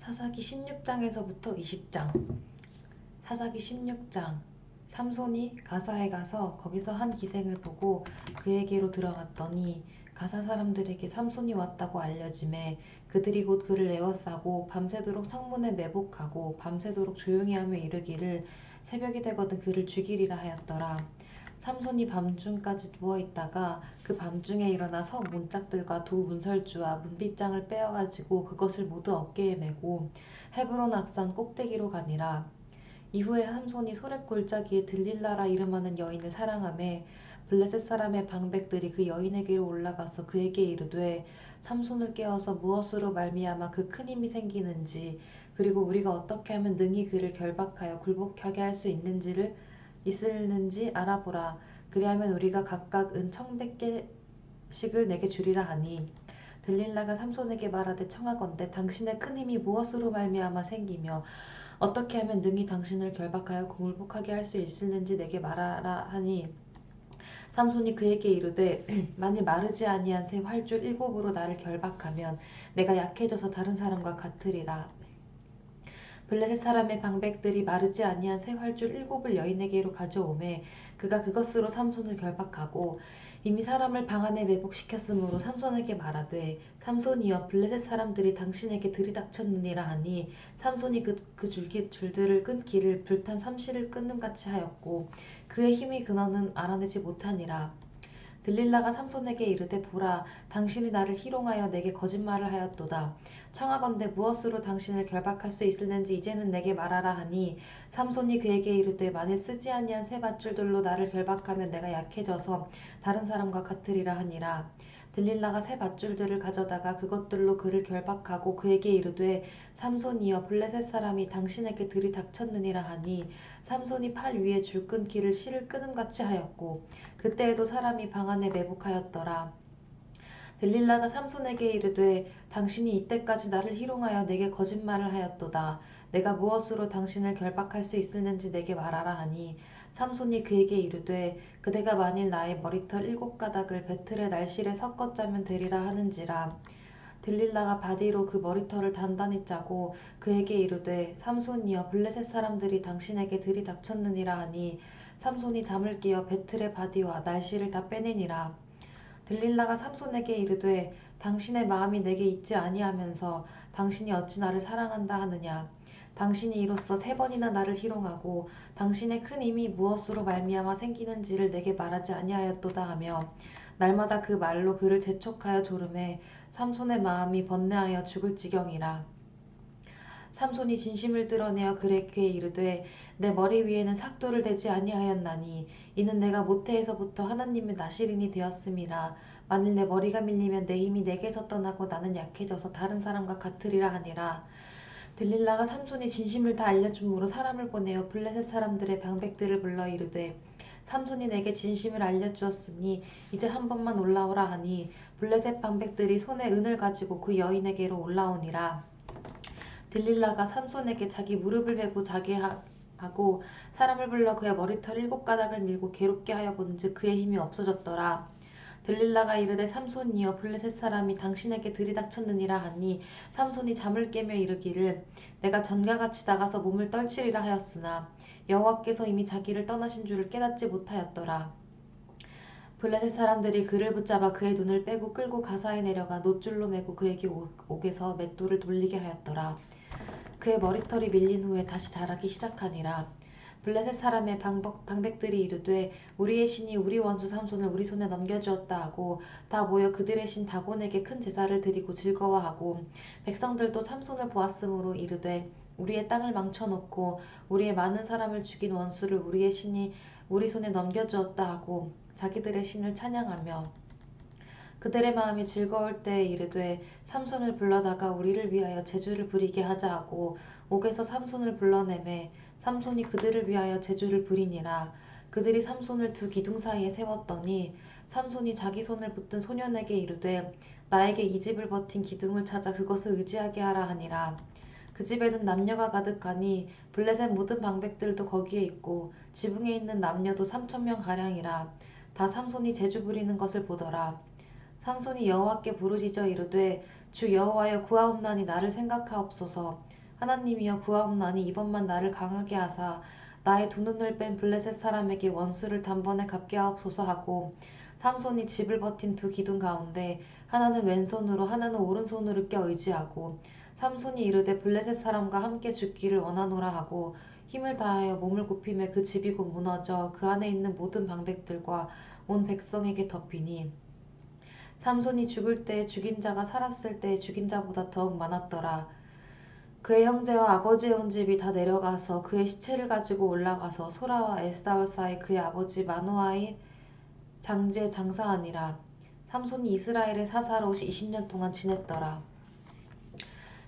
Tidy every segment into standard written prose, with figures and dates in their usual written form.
사사기 16장에서부터 20장. 사사기 16장. 삼손이 가사에 가서 거기서 한 기생을 보고 그에게로 들어갔더니 가사 사람들에게 삼손이 왔다고 알려지매 그들이 곧 그를 에워싸고 밤새도록 성문에 매복하고 밤새도록 조용히 하며 이르기를 새벽이 되거든 그를 죽이리라 하였더라. 삼손이 밤중까지 누워있다가 그 밤중에 일어나 성 문짝들과 두 문설주와 문빗장을 빼어가지고 그것을 모두 어깨에 메고 헤브론 앞산 꼭대기로 가니라. 이후에 삼손이 소렛 골짜기에 들릴라라 이름하는 여인을 사랑하매 블레셋 사람의 방백들이 그 여인에게로 올라가서 그에게 이르되 삼손을 깨워서 무엇으로 말미암아 그 큰 힘이 생기는지 그리고 우리가 어떻게 하면 능히 그를 결박하여 굴복하게 할 수 있을는지 알아보라. 그리하면 우리가 각각 은 1,100개씩을 내게 주리라 하니 들릴라가 삼손에게 말하되 청하건대 당신의 큰 힘이 무엇으로 말미암아 생기며 어떻게 하면 능히 당신을 결박하여 굴복하게 할 수 있을는지 내게 말하라 하니 삼손이 그에게 이르되 만일 마르지 아니한 새 활줄 7으로 나를 결박하면 내가 약해져서 다른 사람과 같으리라. 블레셋 사람의 방백들이 마르지 아니한 새 활줄 7을 여인에게로 가져오매 그가 그것으로 삼손을 결박하고 이미 사람을 방 안에 매복시켰으므로 삼손에게 말하되 삼손이여 블레셋 사람들이 당신에게 들이닥쳤느니라 하니 삼손이 그 줄들을 끊기를 불탄 삼시를 끊음같이 하였고 그의 힘의 근원은 알아내지 못하니라. 들릴라가 삼손에게 이르되 보라 당신이 나를 희롱하여 내게 거짓말을 하였도다. 청하건대 무엇으로 당신을 결박할 수 있을는지 이제는 내게 말하라 하니 삼손이 그에게 이르되 만일 쓰지 아니한 새 밧줄들로 나를 결박하면 내가 약해져서 다른 사람과 같으리라 하니라. 들릴라가 새 밧줄들을 가져다가 그것들로 그를 결박하고 그에게 이르되 삼손이여 블레셋 사람이 당신에게 들이닥쳤느니라 하니 삼손이 팔 위에 줄 끊기를 실을 끊음같이 하였고 그때에도 사람이 방 안에 매복하였더라. 들릴라가 삼손에게 이르되 당신이 이때까지 나를 희롱하여 내게 거짓말을 하였도다. 내가 무엇으로 당신을 결박할 수 있을는지 내게 말하라 하니 삼손이 그에게 이르되 그대가 만일 나의 머리털 7가닥을 배틀의 날실에 섞어 짜면 되리라 하는지라. 들릴라가 바디로 그 머리털을 단단히 짜고 그에게 이르되 삼손이여 블레셋 사람들이 당신에게 들이닥쳤느니라 하니 삼손이 잠을 깨어 배틀의 바디와 날실을 다 빼내니라. 들릴라가 삼손에게 이르되 당신의 마음이 내게 있지 아니하면서 당신이 어찌 나를 사랑한다 하느냐. 당신이 이로써 3번이나 나를 희롱하고 당신의 큰 힘이 무엇으로 말미암아 생기는지를 내게 말하지 아니하였도다 하며 날마다 그 말로 그를 재촉하여 조르매 삼손의 마음이 번뇌하여 죽을 지경이라. 삼손이 진심을 드러내어 그에게 이르되 내 머리 위에는 삭도를 대지 아니하였나니 이는 내가 모태에서부터 하나님의 나시린이 되었음이라. 만일 내 머리가 밀리면 내 힘이 내게서 떠나고 나는 약해져서 다른 사람과 같으리라 하니라. 들릴라가 삼손이 진심을 다 알려줌으로 사람을 보내어 블레셋 사람들의 방백들을 불러 이르되 삼손이 내게 진심을 알려주었으니 이제 한 번만 올라오라 하니 블레셋 방백들이 손에 은을 가지고 그 여인에게로 올라오니라. 들릴라가 삼손에게 자기 무릎을 베고 자게 하고 사람을 불러 그의 머리털 7가닥을 밀고 괴롭게 하여 본즉 그의 힘이 없어졌더라. 들릴라가 이르되 삼손이여 블레셋 사람이 당신에게 들이닥쳤느니라 하니 삼손이 잠을 깨며 이르기를 내가 전과 같이 나가서 몸을 떨치리라 하였으나 여호와께서 이미 자기를 떠나신 줄을 깨닫지 못하였더라. 블레셋 사람들이 그를 붙잡아 그의 눈을 빼고 끌고 가사에 내려가 놋줄로 매고 그에게 옥에서 맷돌을 돌리게 하였더라. 그의 머리털이 밀린 후에 다시 자라기 시작하니라. 블레셋 사람의 방백들이 이르되 우리의 신이 우리 원수 삼손을 우리 손에 넘겨주었다 하고 다 모여 그들의 신 다곤에게 큰 제사를 드리고 즐거워하고 백성들도 삼손을 보았으므로 이르되 우리의 땅을 망쳐놓고 우리의 많은 사람을 죽인 원수를 우리의 신이 우리 손에 넘겨주었다 하고 자기들의 신을 찬양하며 그들의 마음이 즐거울 때에 이르되 삼손을 불러다가 우리를 위하여 제주를 부리게 하자 하고 옥에서 삼손을 불러내매 삼손이 그들을 위하여 제주를 부리니라. 그들이 삼손을 두 기둥 사이에 세웠더니 삼손이 자기 손을 붙든 소년에게 이르되 나에게 이 집을 버틴 기둥을 찾아 그것을 의지하게 하라 하니라. 그 집에는 남녀가 가득하니 블레셋 모든 방백들도 거기에 있고 지붕에 있는 남녀도 3,000명 가량이라. 다 삼손이 제주 부리는 것을 보더라. 삼손이 여호와께 부르짖어 이르되 주 여호와여 구하옵나니 나를 생각하옵소서. 하나님이여 구하옵나니 이번만 나를 강하게 하사 나의 두 눈을 뺀 블레셋 사람에게 원수를 단번에 갚게 하옵소서 하고 삼손이 집을 버틴 두 기둥 가운데 하나는 왼손으로 하나는 오른손으로 껴 의지하고 삼손이 이르되 블레셋 사람과 함께 죽기를 원하노라 하고 힘을 다하여 몸을 굽히매 그 집이 곧 무너져 그 안에 있는 모든 방백들과 온 백성에게 덮이니 삼손이 죽을 때 죽인 자가 살았을 때 죽인 자보다 더욱 많았더라. 그의 형제와 아버지의 온 집이 다 내려가서 그의 시체를 가지고 올라가서 소라와 에스다올 사이 그의 아버지 마노아의 장지에 장사하니라. 삼손이 이스라엘의 사사로 20년 동안 지냈더라.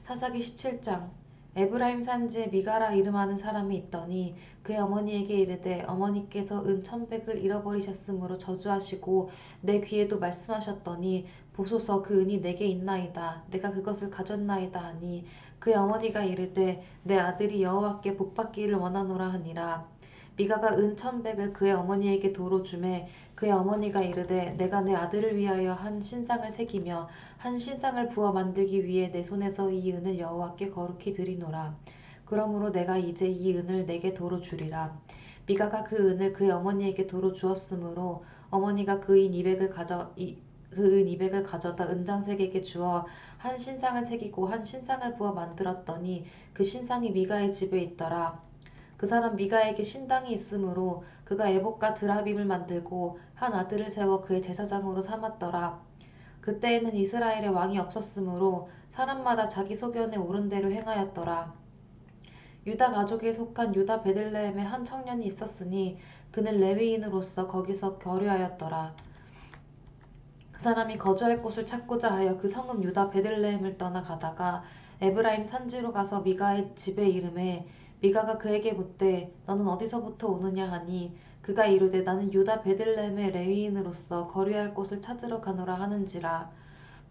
사사기 17장. 에브라임 산지에 미가라 이름하는 사람이 있더니 그의 어머니에게 이르되 어머니께서 은 1,100을 잃어버리셨으므로 저주하시고 내 귀에도 말씀하셨더니 보소서 그 은이 내게 있나이다. 내가 그것을 가졌나이다 하니 그의 어머니가 이르되 내 아들이 여호와께 복받기를 원하노라 하니라. 미가가 은 1,100을 그의 어머니에게 도로 주매 그의 어머니가 이르되 내가 내 아들을 위하여 한 신상을 새기며 한 신상을 부어 만들기 위해 내 손에서 이 은을 여호와께 거룩히 드리노라. 그러므로 내가 이제 이 은을 내게 도로 주리라. 미가가 그 은을 그의 어머니에게 도로 주었으므로 어머니가 그 은 200을 가져다 은장색에게 주어 한 신상을 새기고 한 신상을 부어 만들었더니 그 신상이 미가의 집에 있더라. 그 사람 미가에게 신당이 있으므로 그가 에봇과 드라빔을 만들고 한 아들을 세워 그의 제사장으로 삼았더라. 그때에는 이스라엘에 왕이 없었으므로 사람마다 자기 소견에 오른 대로 행하였더라. 유다 가족에 속한 유다 베들레헴에 한 청년이 있었으니 그는 레위인으로서 거기서 거류하였더라. 그 사람이 거주할 곳을 찾고자 하여 그 성읍 유다 베들레헴을 떠나 가다가 에브라임 산지로 가서 미가의 집에 이르매 미가가 그에게 묻되 너는 어디서부터 오느냐 하니 그가 이르되 나는 유다 베들레헴의 레위인으로서 거류할 곳을 찾으러 가노라 하는지라.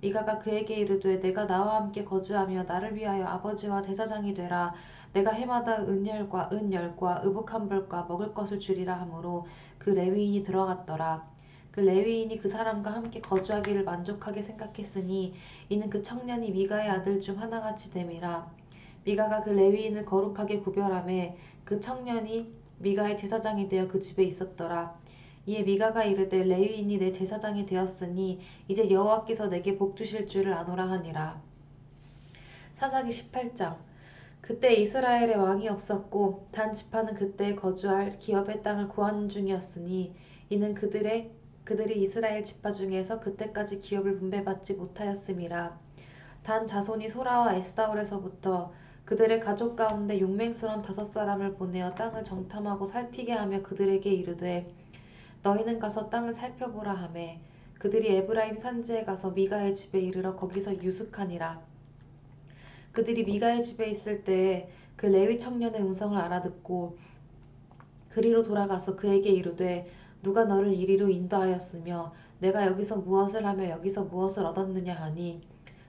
미가가 그에게 이르되 내가 나와 함께 거주하며 나를 위하여 아버지와 제사장이 되라. 내가 해마다 은열과 은열과 의복 한 벌과 먹을 것을 주리라 하므로 그 레위인이 들어갔더라. 그 레위인이 그 사람과 함께 거주하기를 만족하게 생각했으니 이는 그 청년이 미가의 아들 중 하나같이 됨이라. 미가가 그 레위인을 거룩하게 구별하매 그 청년이 미가의 제사장이 되어 그 집에 있었더라. 이에 미가가 이르되 레위인이 내 제사장이 되었으니 이제 여호와께서 내게 복 주실 줄을 아노라 하니라. 사사기 18장. 그때 이스라엘에 왕이 없었고 단 지파는 그때 거주할 기업의 땅을 구하는 중이었으니 이는 그들이 이스라엘 지파 중에서 그때까지 기업을 분배받지 못하였음이라. 단 자손이 소라와 에스다올에서부터 그들의 가족 가운데 용맹스러운 5사람을 보내어 땅을 정탐하고 살피게 하며 그들에게 이르되 너희는 가서 땅을 살펴보라 하매 그들이 에브라임 산지에 가서 미가의 집에 이르러 거기서 유숙하니라. 그들이 미가의 집에 있을 때에 그 레위 청년의 음성을 알아듣고 그리로 돌아가서 그에게 이르되 누가 너를 이리로 인도하였으며 내가 여기서 무엇을 하며 여기서 무엇을 얻었느냐 하니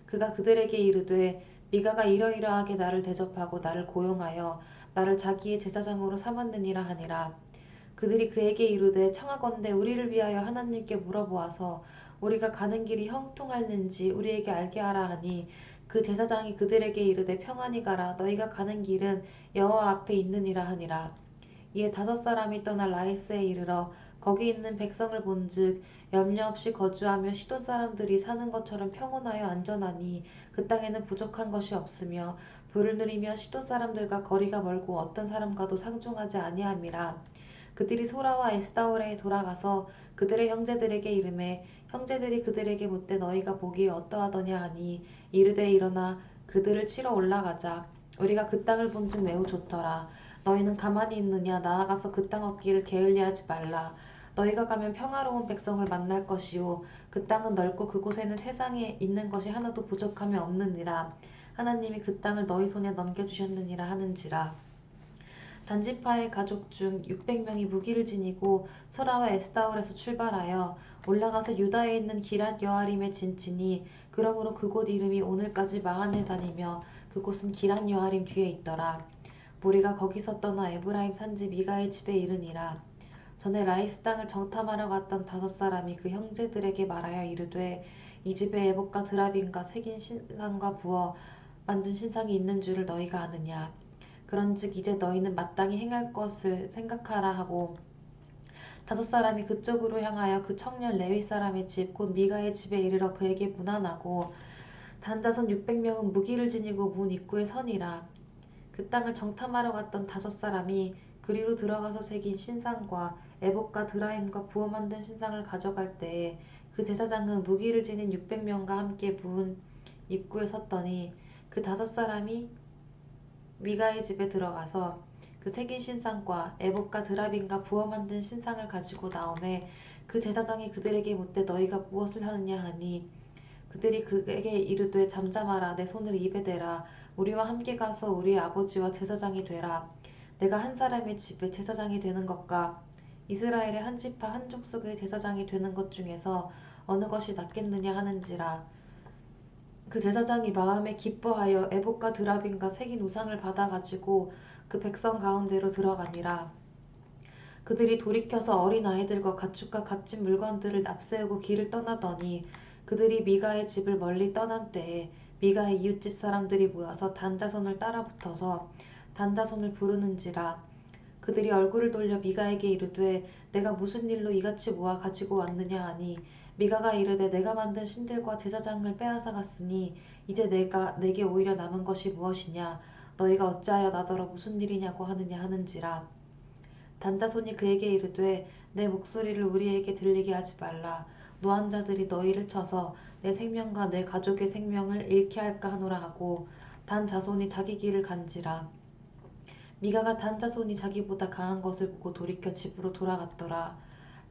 그가 그들에게 이르되 미가가 이러이러하게 나를 대접하고 나를 고용하여 나를 자기의 제사장으로 삼았느니라 하니라. 그들이 그에게 이르되 청하건대 우리를 위하여 하나님께 물어보아서 우리가 가는 길이 형통할는지 우리에게 알게 하라 하니 그 제사장이 그들에게 이르되 평안히 가라 너희가 가는 길은 여호와 앞에 있느니라 하니라. 이에 5사람이 떠나 라이스에 이르러 거기 있는 백성을 본즉 염려 없이 거주하며 시돈 사람들이 사는 것처럼 평온하여 안전하니 그 땅에는 부족한 것이 없으며 부를 누리며 시돈 사람들과 거리가 멀고 어떤 사람과도 상종하지 아니함이라. 그들이 소라와 에스다올에 돌아가서 그들의 형제들에게 이르매 형제들이 그들에게 묻되 너희가 보기에 어떠하더냐 하니 이르되 일어나 그들을 치러 올라가자. 우리가 그 땅을 본즉 매우 좋더라. 너희는 가만히 있느냐 나아가서 그 땅 얻기를 게을리하지 말라. 너희가 가면 평화로운 백성을 만날 것이요 그 땅은 넓고 그곳에는 세상에 있는 것이 하나도 부족함이 없느니라. 하나님이 그 땅을 너희 손에 넘겨주셨느니라 하는지라. 단지파의 가족 중 600명이 무기를 지니고 소라와 에스다올에서 출발하여 올라가서 유다에 있는 기랏 여아림에 진치니 그러므로 그곳 이름이 오늘까지 마하네단이며 그곳은 기랏 여아림 뒤에 있더라. 무리가 거기서 떠나 에브라임 산지 미가의 집에 이르니라. 전에 라이스 땅을 정탐하러 갔던 5사람이 그 형제들에게 말하여 이르되 이 집에 에봇과 드라빈과 새긴 신상과 부어 만든 신상이 있는 줄을 너희가 아느냐. 그런즉 이제 너희는 마땅히 행할 것을 생각하라 하고 다섯 사람이 그쪽으로 향하여 그 청년 레위 사람의 집 곧 미가의 집에 이르러 그에게 문안하고 단자손 600명은 무기를 지니고 문 입구에 서니라. 그 땅을 정탐하러 갔던 다섯 사람이 그리로 들어가서 새긴 신상과 에봇과 드라임과 부어 만든 신상을 가져갈 때에 그 제사장은 무기를 지닌 600명과 함께 문 입구에 섰더니 그 다섯 사람이 미가의 집에 들어가서 그 새긴 신상과 에봇과 드라빈과 부어 만든 신상을 가지고 나오매 그 제사장이 그들에게 묻되 너희가 무엇을 하느냐 하니 그들이 그에게 이르되 잠잠하라 내 손을 입에 대라 우리와 함께 가서 우리의 아버지와 제사장이 되라 내가 한 사람의 집에 제사장이 되는 것과 이스라엘의 한 지파 한 족속의 제사장이 되는 것 중에서 어느 것이 낫겠느냐 하는지라. 그 제사장이 마음에 기뻐하여 에봇과 드라빈과 새긴 우상을 받아 가지고 그 백성 가운데로 들어가니라. 그들이 돌이켜서 어린 아이들과 가축과 값진 물건들을 납세우고 길을 떠나더니 그들이 미가의 집을 멀리 떠난 때에 미가의 이웃집 사람들이 모여서 단자손을 따라붙어서 단자손을 부르는지라. 그들이 얼굴을 돌려 미가에게 이르되 내가 무슨 일로 이같이 모아 가지고 왔느냐 하니 미가가 이르되 내가 만든 신들과 제사장을 빼앗아 갔으니 이제 내게 오히려 남은 것이 무엇이냐 너희가 어찌하여 나더러 무슨 일이냐고 하느냐 하는지라. 단자손이 그에게 이르되 내 목소리를 우리에게 들리게 하지 말라. 노한자들이 너희를 쳐서 내 생명과 내 가족의 생명을 잃게 할까 하노라 하고 단자손이 자기 길을 간지라. 미가가 단자손이 자기보다 강한 것을 보고 돌이켜 집으로 돌아갔더라.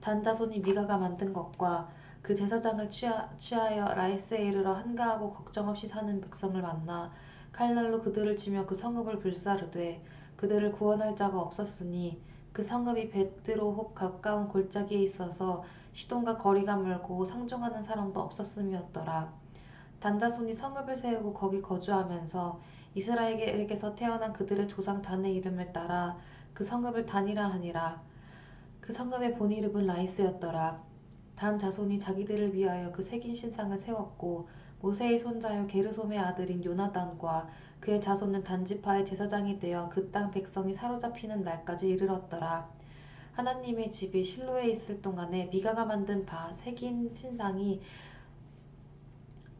단자손이 미가가 만든 것과 그 제사장을 취하여 라이스에 이르러 한가하고 걱정 없이 사는 백성을 만나 칼날로 그들을 치며 그 성읍을 불사르되 그들을 구원할 자가 없었으니 그 성읍이 베드로홉 가까운 골짜기에 있어서 시돈과 거리가 멀고 상종하는 사람도 없었음이었더라. 단자손이 성읍을 세우고 거기 거주하면서 이스라엘에게서 태어난 그들의 조상 단의 이름을 따라 그 성읍을 단이라 하니라. 그 성읍의 본 이름은 라이스였더라. 단 자손이 자기들을 위하여 그 새긴 신상을 세웠고 모세의 손자요 게르솜의 아들인 요나단과 그의 자손은 단지파의 제사장이 되어 그 땅 백성이 사로잡히는 날까지 이르렀더라. 하나님의 집이 실로에 있을 동안에 미가가 만든 바 새긴 신상이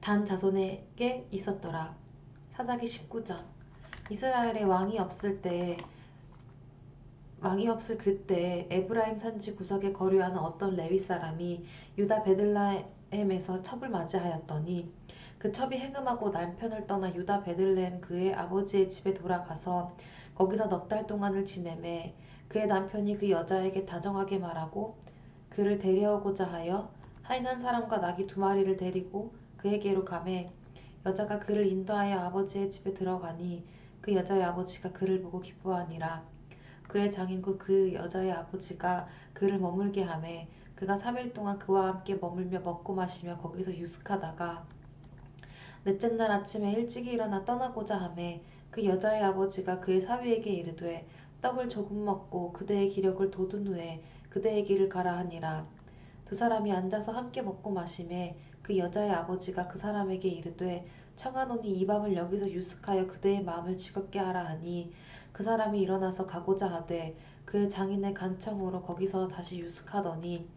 단 자손에게 있었더라. 사사기 19장. 이스라엘에 왕이 없을 그때에 에브라임 산지 구석에 거류하는 어떤 레위 사람이 유다 베들레헴에서 첩을 맞이하였더니 그 첩이 행음하고 남편을 떠나 유다 베들레헴 그의 아버지의 집에 돌아가서 거기서 넉 달 동안을 지내매 그의 남편이 그 여자에게 다정하게 말하고 그를 데려오고자 하여 하인 한 사람과 나귀 2마리를 데리고 그에게로 가매 여자가 그를 인도하여 아버지의 집에 들어가니 그 여자의 아버지가 그를 보고 기뻐하니라. 그의 장인 곧 그 여자의 아버지가 그를 머물게 하매 그가 3일 동안 그와 함께 머물며 먹고 마시며 거기서 유숙하다가 넷째 날 아침에 일찍이 일어나 떠나고자 하매 그 여자의 아버지가 그의 사위에게 이르되 떡을 조금 먹고 그대의 기력을 돋운 후에 그대의 길을 가라 하니라. 두 사람이 앉아서 함께 먹고 마시매 그 여자의 아버지가 그 사람에게 이르되 청하노니 이 밤을 여기서 유숙하여 그대의 마음을 즐겁게 하라 하니 그 사람이 일어나서 가고자 하되 그의 장인의 간청으로 거기서 다시 유숙하더니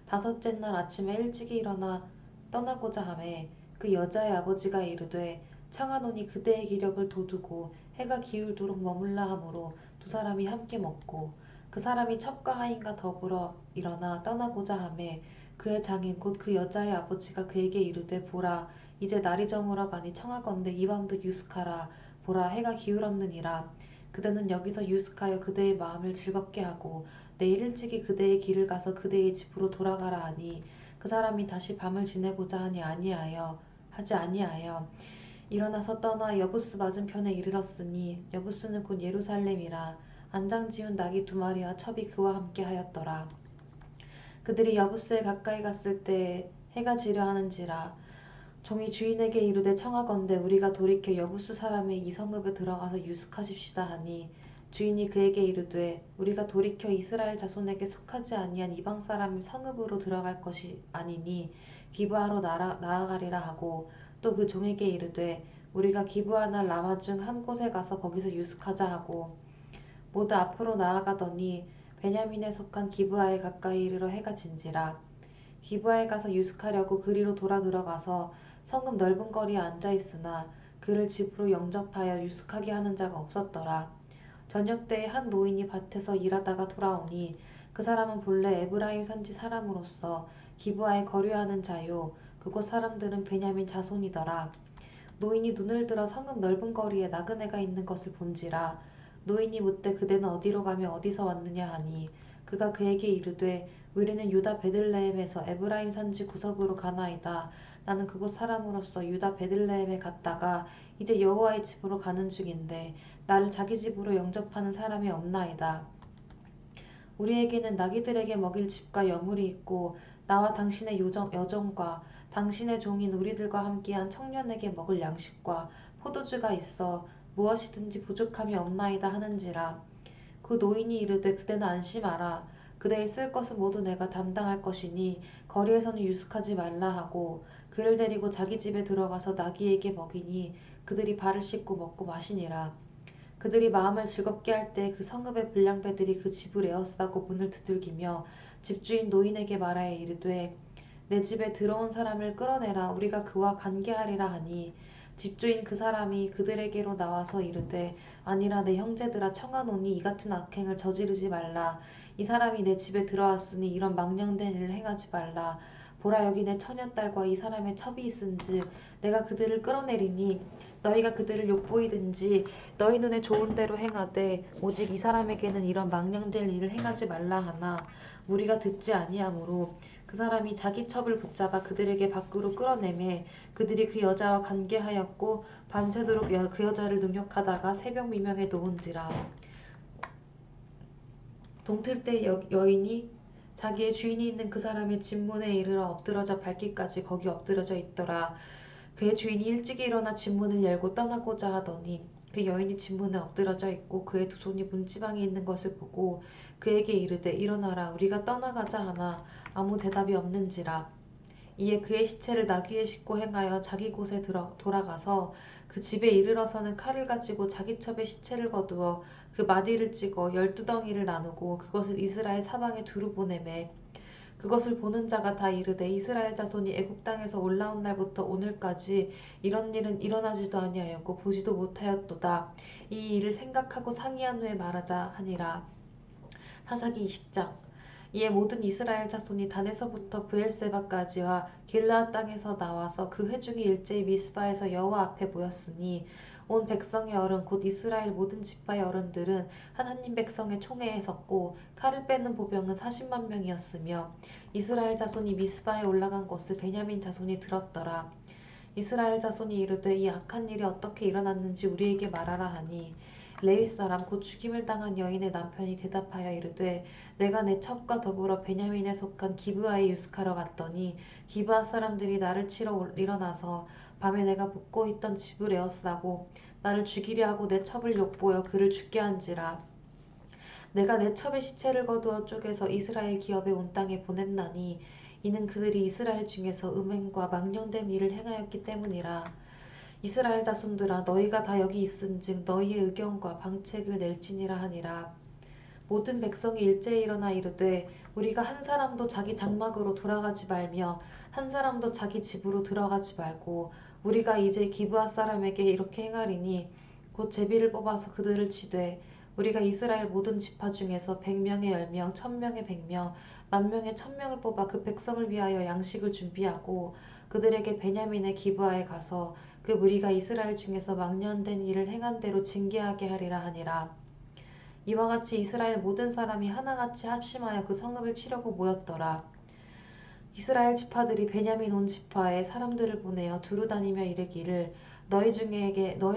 다섯째 날 아침에 일찍이 일어나 떠나고자 하매 그 여자의 아버지가 이르되 청하노니 그대의 기력을 돋우고 해가 기울도록 머물라 하므로 두 사람이 함께 먹고 그 사람이 첩과 하인과 더불어 일어나 떠나고자 하매 그의 장인 곧 그 여자의 아버지가 그에게 이르되 보라 이제 날이 저물어 가니 청하건대 이 밤도 유숙하라 보라 해가 기울었느니라. 그대는 여기서 유숙하여 그대의 마음을 즐겁게 하고 내일 일찍이 그대의 길을 가서 그대의 집으로 돌아가라 하니 그 사람이 다시 밤을 지내고자 하지 아니하여 일어나서 떠나 여부스 맞은편에 이르렀으니 여부스는 곧 예루살렘이라. 안장 지운 나귀 2마리와 첩이 그와 함께 하였더라. 그들이 여부스에 가까이 갔을 때 해가 지려 하는지라. 종이 주인에게 이르되 청하건대 우리가 돌이켜 여부스 사람의 이 성읍에 들어가서 유숙하십시다 하니 주인이 그에게 이르되 우리가 돌이켜 이스라엘 자손에게 속하지 아니한 이방 사람 성읍으로 들어갈 것이 아니니 기브아로 나아가리라 하고 또 그 종에게 이르되 우리가 기브아나 라마 중 한 곳에 가서 거기서 유숙하자 하고 모두 앞으로 나아가더니 베냐민에 속한 기브아에 가까이 이르러 해가 진지라. 기브아에 가서 유숙하려고 그리로 돌아 들어가서 성읍 넓은 거리에 앉아 있으나 그를 집으로 영접하여 유숙하게 하는 자가 없었더라. 저녁 때에 한 노인이 밭에서 일하다가 돌아오니 그 사람은 본래 에브라임 산지 사람으로서 기브아에 거류하는 자요 그곳 사람들은 베냐민 자손이더라. 노인이 눈을 들어 성읍 넓은 거리에 나그네가 있는 것을 본지라. 노인이 묻되 그대는 어디로 가며 어디서 왔느냐 하니 그가 그에게 이르되 우리는 유다 베들레헴에서 에브라임 산지 구석으로 가나이다. 나는 그곳 사람으로서 유다 베들레헴에 갔다가 이제 여호와의 집으로 가는 중인데 나를 자기 집으로 영접하는 사람이 없나이다. 우리에게는 나귀들에게 먹일 집과 여물이 있고 나와 당신의 여종과 당신의 종인 우리들과 함께한 청년에게 먹을 양식과 포도주가 있어 무엇이든지 부족함이 없나이다 하는지라. 그 노인이 이르되 그대는 안심하라. 그대의 쓸 것은 모두 내가 담당할 것이니 거리에서는 유숙하지 말라 하고 그를 데리고 자기 집에 들어가서 나귀에게 먹이니 그들이 발을 씻고 먹고 마시니라. 그들이 마음을 즐겁게 할 때 그 성읍의 불량배들이 그 집을 에워싸고 문을 두들기며 집주인 노인에게 말하여 이르되 내 집에 들어온 사람을 끌어내라. 우리가 그와 관계하리라 하니 집주인 그 사람이 그들에게로 나와서 이르되 아니라 내 형제들아 청하노니 이 같은 악행을 저지르지 말라. 이 사람이 내 집에 들어왔으니 이런 망령된 일을 행하지 말라. 보라 여기 내 처녀딸과 이 사람의 첩이 있은즉 내가 그들을 끌어내리니 너희가 그들을 욕보이든지 너희 눈에 좋은 대로 행하되 오직 이 사람에게는 이런 망령될 일을 행하지 말라 하나 우리가 듣지 아니하므로 그 사람이 자기 첩을 붙잡아 그들에게 밖으로 끌어내매 그들이 그 여자와 관계하였고 밤새도록 그 여자를 능욕하다가 새벽 미명에 놓은지라. 동틀 때 여인이 자기의 주인이 있는 그 사람의 집문에 이르러 엎드러져 밟기까지 거기 엎드러져 있더라. 그의 주인이 일찍이 일어나 집문을 열고 떠나고자 하더니 그 여인이 집문에 엎드러져 있고 그의 두 손이 문지방에 있는 것을 보고 그에게 이르되 일어나라 우리가 떠나가자 하나 아무 대답이 없는지라. 이에 그의 시체를 나귀에 싣고 행하여 자기 곳에 돌아가서 그 집에 이르러서는 칼을 가지고 자기 첩에 시체를 거두어 그 마디를 찍어 12덩이를 나누고 그것을 이스라엘 사방에 두루 보내매 그것을 보는 자가 다 이르되 이스라엘 자손이 애굽 땅에서 올라온 날부터 오늘까지 이런 일은 일어나지도 아니하였고 보지도 못하였도다. 이 일을 생각하고 상의한 후에 말하자 하니라. 사사기 20장. 이에 모든 이스라엘 자손이 단에서부터 브엘세바까지와 길르앗 땅에서 나와서 그 회중이 일제히 미스바에서 여호와 앞에 모였으니 온 백성의 어른 곧 이스라엘 모든 지파의 어른들은 하나님 백성의 총회에 섰고 칼을 빼는 보병은 40만 명이었으며 이스라엘 자손이 미스바에 올라간 것을 베냐민 자손이 들었더라. 이스라엘 자손이 이르되 이 악한 일이 어떻게 일어났는지 우리에게 말하라 하니 레위 사람 곧 죽임을 당한 여인의 남편이 대답하여 이르되 내가 내 첩과 더불어 베냐민에 속한 기브아에 유숙하러 갔더니 기브아 사람들이 나를 치러 일어나서 밤에 내가 묵고 있던 집을 에워싸고 나를 죽이려 하고 내 첩을 욕보여 그를 죽게 한지라. 내가 내 첩의 시체를 거두어 쪼개서 이스라엘 기업에 온 땅에 보냈나니 이는 그들이 이스라엘 중에서 음행과 망령된 일을 행하였기 때문이라. 이스라엘 자손들아 너희가 다 여기 있은즉 너희의 의견과 방책을 낼지니라 하니라. 모든 백성이 일제히 일어나 이르되 우리가 한 사람도 자기 장막으로 돌아가지 말며 한 사람도 자기 집으로 들어가지 말고 우리가 이제 기브아 사람에게 이렇게 행하리니 곧 제비를 뽑아서 그들을 치되 우리가 이스라엘 모든 지파 중에서 100명의 10명, 1000명의 100명, 10,000명의 1000명을 뽑아 그 백성을 위하여 양식을 준비하고 그들에게 베냐민의 기브아에 가서 그 무리가 이스라엘 중에서 망령된 일을 행한 대로 징계하게 하리라 하니라. 이와 같이 이스라엘 모든 사람이 하나같이 합심하여 그 성읍을 치려고 모였더라. 이스라엘 지파들이 베냐민 온 지파에 사람들을 보내어 두루 다니며 이르기를 너희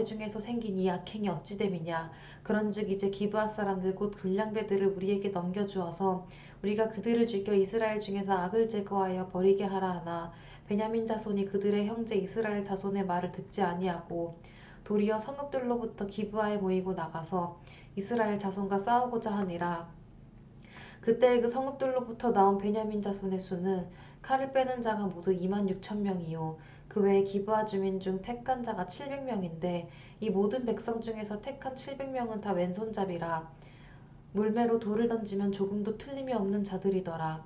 중에서 생긴 이 악행이 어찌 됨이냐. 그런즉 이제 기브아 사람들 곧 불량배들을 우리에게 넘겨주어서 우리가 그들을 죽여 이스라엘 중에서 악을 제거하여 버리게 하라 하나 베냐민 자손이 그들의 형제 이스라엘 자손의 말을 듣지 아니하고 도리어 성읍들로부터 기브아에 모이고 나가서 이스라엘 자손과 싸우고자 하니라. 그때 그 성읍들로부터 나온 베냐민 자손의 수는 칼을 빼는 자가 모두 2만 6천 명이요 그 외에 기브아 주민 중 택한 자가 700명인데 이 모든 백성 중에서 택한 700명은 다 왼손잡이라 물매로 돌을 던지면 조금도 틀림이 없는 자들이더라.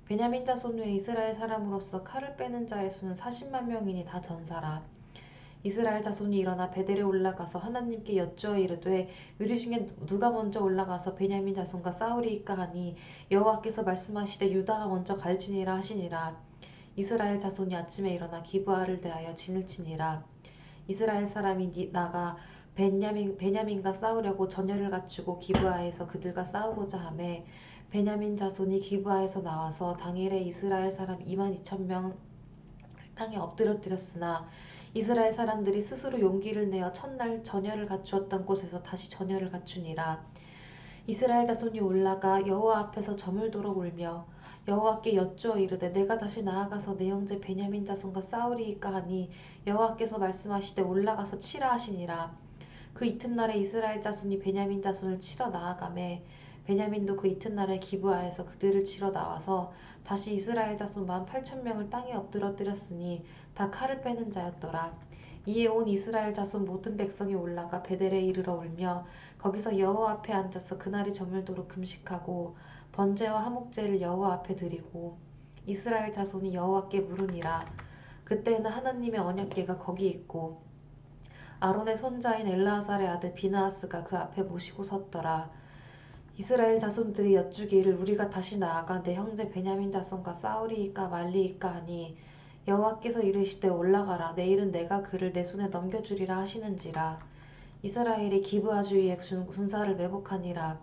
베냐민 자손 외에 이스라엘 사람으로서 칼을 빼는 자의 수는 40만 명이니 다 전사라. 이스라엘 자손이 일어나 베델에 올라가서 하나님께 여쭈어 이르되 우리 중에 누가 먼저 올라가서 베냐민 자손과 싸우리이까 하니 여호와께서 말씀하시되 유다가 먼저 갈지니라 하시니라. 이스라엘 자손이 아침에 일어나 기브아를 대하여 진을 치니라. 이스라엘 사람이 나가 베냐민과 싸우려고 전열을 갖추고 기브아에서 그들과 싸우고자 하매 베냐민 자손이 기브아에서 나와서 당일에 이스라엘 사람 2만 2천 명 땅에 엎드러뜨렸으나 이스라엘 사람들이 스스로 용기를 내어 첫날 전열을 갖추었던 곳에서 다시 전열을 갖추니라. 이스라엘 자손이 올라가 여호와 앞에서 저물도록 울며 여호와께 여쭈어 이르되 내가 다시 나아가서 내 형제 베냐민 자손과 싸우리이까 하니 여호와께서 말씀하시되 올라가서 치라 하시니라. 그 이튿날에 이스라엘 자손이 베냐민 자손을 치러 나아가매 베냐민도 그 이튿날에 기브아에서 그들을 치러 나와서 다시 이스라엘 자손 18,000명을 땅에 엎드러뜨렸으니 다 칼을 빼는 자였더라. 이에 온 이스라엘 자손 모든 백성이 올라가 베델에 이르러 울며 거기서 여호와 앞에 앉아서 그날이 저물도록 금식하고 번제와 화목제를 여호와 앞에 드리고 이스라엘 자손이 여호와께 물으니라. 그때에는 하나님의 언약궤가 거기 있고 아론의 손자인 엘르아살의 아들 비느하스가 그 앞에 모시고 섰더라. 이스라엘 자손들이 여쭈기를 우리가 다시 나아가 내 형제 베냐민 자손과 싸우리이까 말리이까 하니 여호와께서 이르시되 올라가라 내일은 내가 그를 내 손에 넘겨주리라 하시는지라. 이스라엘이 기브아 주위에 군사를 매복하니라.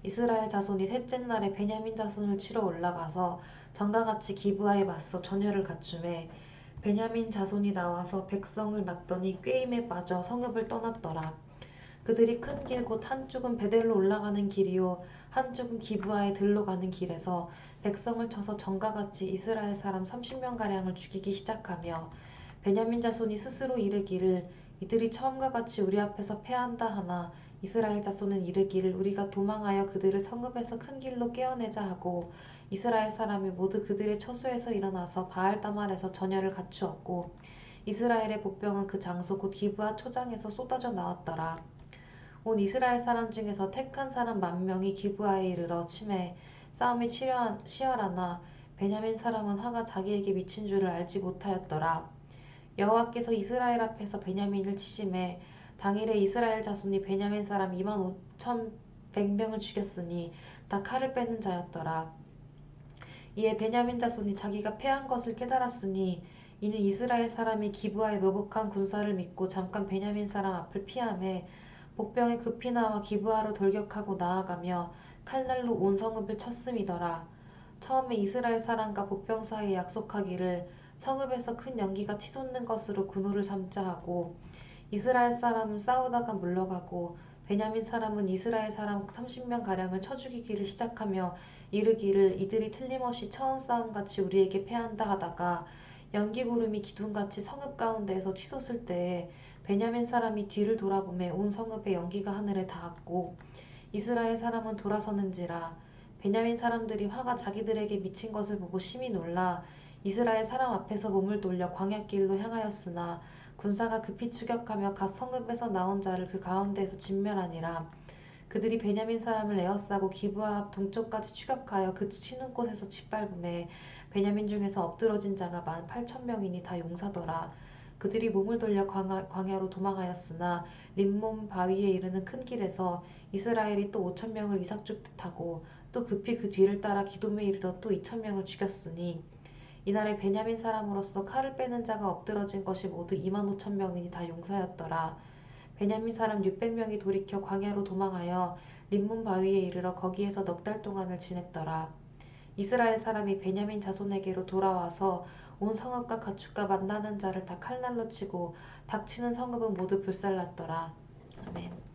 이스라엘 자손이 셋째 날에 베냐민 자손을 치러 올라가서 전과 같이 기브아에 맞서 전열을 갖추매 베냐민 자손이 나와서 백성을 막더니 꾀임에 빠져 성읍을 떠났더라. 그들이 큰 길 곧 한쪽은 베델로 올라가는 길이요 한쪽은 기브아에 들로 가는 길에서 백성을 쳐서 전과 같이 이스라엘 사람 30명가량을 죽이기 시작하며 베냐민 자손이 스스로 이르기를 이들이 처음과 같이 우리 앞에서 패한다 하나 이스라엘 자손은 이르기를 우리가 도망하여 그들을 성읍에서 큰 길로 깨어내자 하고 이스라엘 사람이 모두 그들의 처소에서 일어나서 바알다말에서 전열을 갖추었고 이스라엘의 복병은 그 장소 곧 기브아 초장에서 쏟아져 나왔더라. 온 이스라엘 사람 중에서 택한 사람 10,000명이 기브아에 이르러 치매 싸움이 치열하나 베냐민 사람은 화가 자기에게 미친 줄을 알지 못하였더라. 여호와께서 이스라엘 앞에서 베냐민을 치심해 당일에 이스라엘 자손이 베냐민 사람 25,100명을 죽였으니 다 칼을 빼는 자였더라. 이에 베냐민 자손이 자기가 패한 것을 깨달았으니 이는 이스라엘 사람이 기브아에 매복한 군사를 믿고 잠깐 베냐민 사람 앞을 피하매 복병이 급히 나와 기브아로 돌격하고 나아가며 칼날로 온 성읍을 쳤음이더라. 처음에 이스라엘 사람과 복병 사이에 약속하기를 성읍에서 큰 연기가 치솟는 것으로 군호를 삼자 하고 이스라엘 사람은 싸우다가 물러가고 베냐민 사람은 이스라엘 사람 30명가량을 쳐 죽이기를 시작하며 이르기를 이들이 틀림없이 처음 싸움같이 우리에게 패한다 하다가 연기구름이 기둥같이 성읍 가운데에서 치솟을 때에 베냐민 사람이 뒤를 돌아보매 온 성읍의 연기가 하늘에 닿았고 이스라엘 사람은 돌아서는지라. 베냐민 사람들이 화가 자기들에게 미친 것을 보고 심히 놀라 이스라엘 사람 앞에서 몸을 돌려 광야길로 향하였으나 군사가 급히 추격하며 각 성읍에서 나온 자를 그 가운데에서 진멸하니라. 그들이 베냐민 사람을 에워싸고 기브아 앞 동쪽까지 추격하여 그 치는 곳에서 짓밟음에 베냐민 중에서 엎드러진 자가 18,000명이니 다 용사더라. 그들이 몸을 돌려 광야로 도망하였으나 림몬 바위에 이르는 큰 길에서 이스라엘이 또 5,000명을 이삭죽듯 하고 또 급히 그 뒤를 따라 기돔에 이르러 또 2,000명을 죽였으니 이날에 베냐민 사람으로서 칼을 빼는 자가 엎드러진 것이 모두 25,000명이니 다 용사였더라. 베냐민 사람 600명이 돌이켜 광야로 도망하여 림몬 바위에 이르러 거기에서 넉 달 동안을 지냈더라. 이스라엘 사람이 베냐민 자손에게로 돌아와서 온 성읍과 가축과 만나는 자를 다 칼날로 치고 닥치는 성읍은 모두 불살랐더라. 아멘.